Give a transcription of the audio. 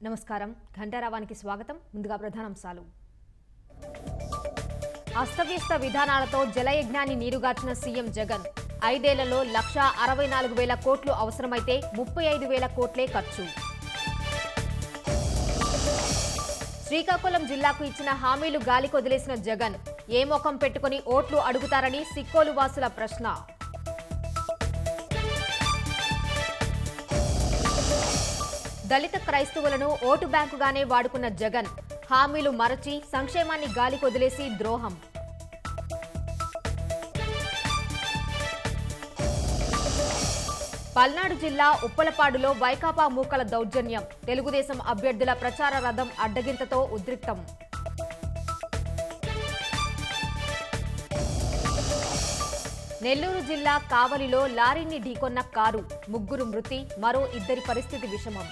నమస్కారం ఘంటారావానికి స్వాగతం ముందుగా ప్రధానాంశాలు అస్తవ్యస్త విధానాలతో జలయజ్ఞాన్ని నీరుగార్చిన సీఎం జగన్ 5 ఏళ్లలో 1,64,000 కోట్లు అవసరమైతే 35,000 కోట్లే ఖర్చు శ్రీకాకుళం జిల్లాకు ఇచ్చిన హామీలు గాలికి వదిలేసిన జగన్ ఏ ముఖం పెట్టుకుని ఓట్లు అడుగుతారని సిక్కోలు వాసుల ప్రశ్న దళిత క్రైస్తవులను ఓటు బ్యాంకుగానే వాడుకున్న జగన్ హామీలు మరచి సంక్షేమాన్ని గాలికి వదిలేసి ద్రోహం పల్నాడు జిల్లా ఉప్పలపాడులో వైకాపా మూకల దౌర్జన్యం తెలుగుదేశం అభ్యర్థుల ప్రచార రథం అడ్డగింతతో ఉద్రిక్తం నెల్లూరు జిల్లా కావలిలో లారీని ఢీకొన్న కారు ముగ్గురు మృతి మరో 2 పరిస్థితి విషమం